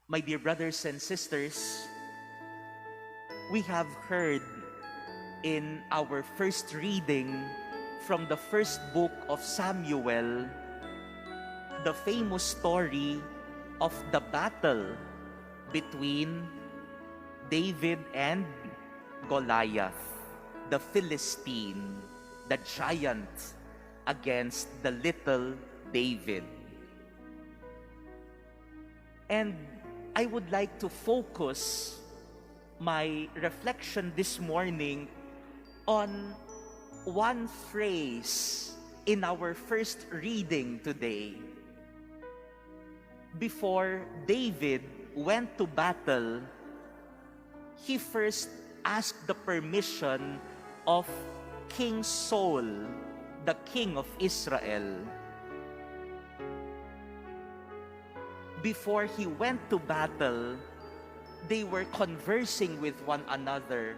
My dear brothers and sisters, we have heard in our first reading from the first book of Samuel the famous story of the battle between David and Goliath, the Philistine, the giant against the little David. And I would like to focus my reflection this morning on one phrase in our first reading today. Before David went to battle, he first asked the permission of King Saul, the king of Israel. Before he went to battle, they were conversing with one another.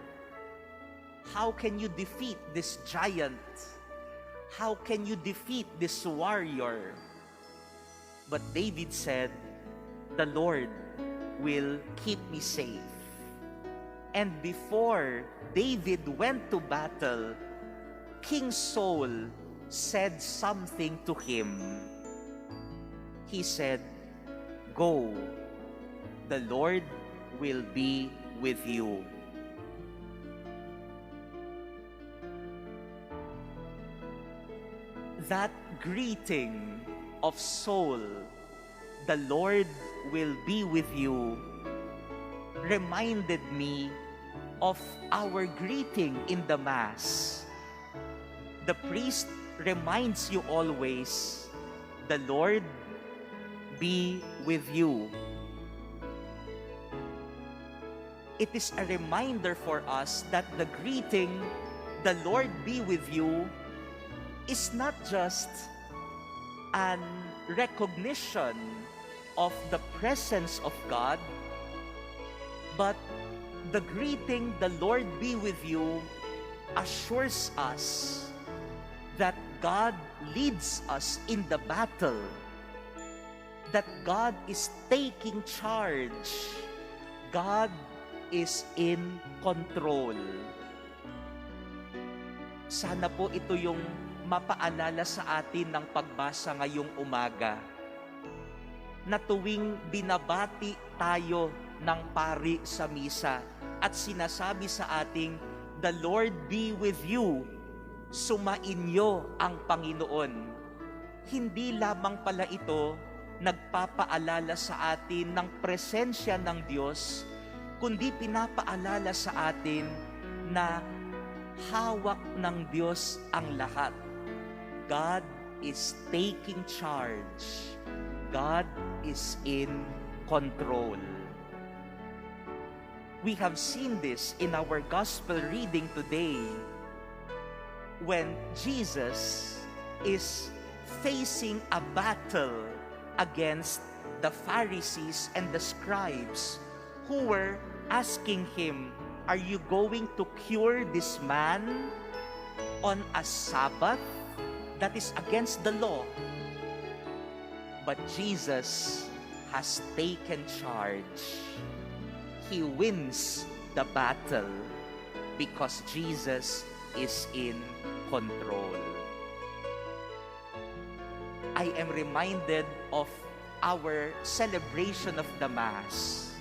How can you defeat this giant? How can you defeat this warrior? But David said, "The Lord will keep me safe." And before David went to battle, King Saul said something to him. He said, "Go, the Lord will be with you." That greeting of Saul, "The Lord will be with you," reminded me of our greeting in the Mass. The priest reminds you always, "The Lord be with you." It is a reminder for us that the greeting, "The Lord be with you," is not just an recognition of the presence of God, but the greeting, "The Lord be with you," assures us that God leads us in the battle, that God is taking charge, God is in control. Sana po ito yung mapaalala sa atin ng pagbasa ngayong umaga, na tuwing binabati tayo ng pari sa misa at sinasabi sa ating, "The Lord be with you," sumainyo ang Panginoon. Hindi lamang pala ito nagpapaalala sa atin ng presensya ng Diyos, kundi pinapaalala sa atin na hawak ng Diyos ang lahat. God is taking charge. God is in control. We have seen this in our gospel reading today when Jesus is facing a battle against the Pharisees and the scribes who were asking him, "Are you going to cure this man on a Sabbath? That is against the law." But Jesus has taken charge. He wins the battle because Jesus is in control. I am reminded of our celebration of the Mass.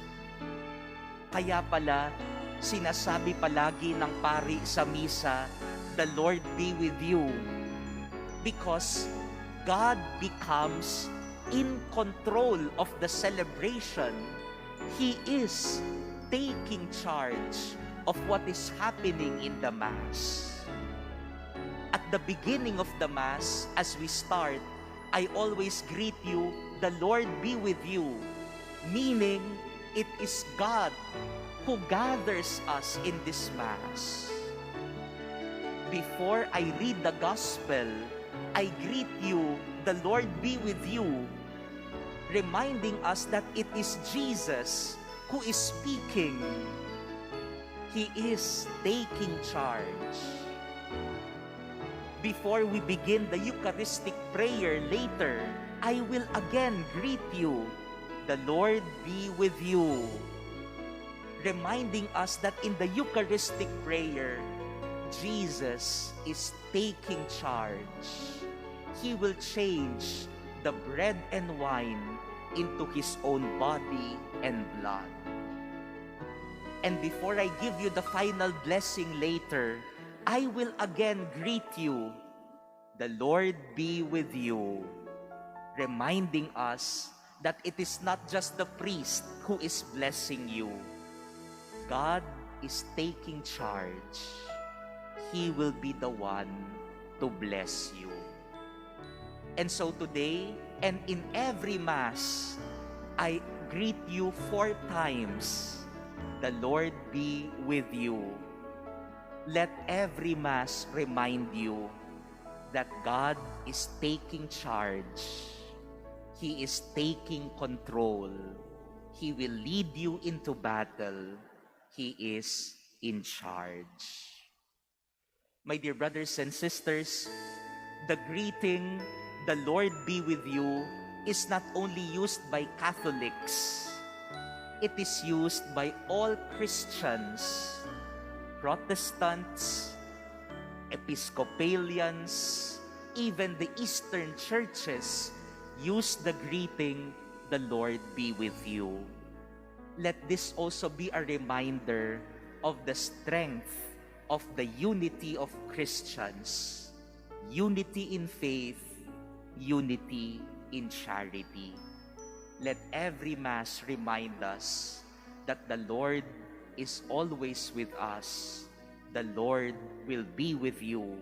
Kaya pala, sinasabi palagi ng pari sa misa, "The Lord be with you," because God becomes in control of the celebration. He is taking charge of what is happening in the Mass. At the beginning of the Mass, as we start, I always greet you, "The Lord be with you," meaning it is God who gathers us in this Mass. Before I read the Gospel, I greet you, "The Lord be with you," reminding us that it is Jesus who is speaking. He is taking charge. Before we begin the Eucharistic prayer later, I will again greet you, The Lord be with you. Reminding us that in the Eucharistic prayer, Jesus is taking charge. He will change the bread and wine into His own body and blood. And before I give you the final blessing later, I will again greet you. The Lord be with you, reminding us that it is not just the priest who is blessing you. God is taking charge. He will be the one to bless you. And so today, and in every Mass, I greet you 4 times. The Lord be with you. Let every Mass remind you that God is taking charge. He is taking control. He will lead you into battle. He is in charge. My dear brothers and sisters, the greeting, "The Lord be with you," is not only used by Catholics. It is used by all Christians, Protestants, Episcopalians, even the Eastern churches use the greeting, "The Lord be with you." Let this also be a reminder of the strength of the unity of Christians. Unity in faith, unity in charity. Let every Mass remind us that the Lord is always with us. The Lord will be with you.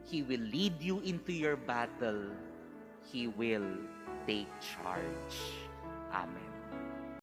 He will lead you into your battle. He will take charge. Amen.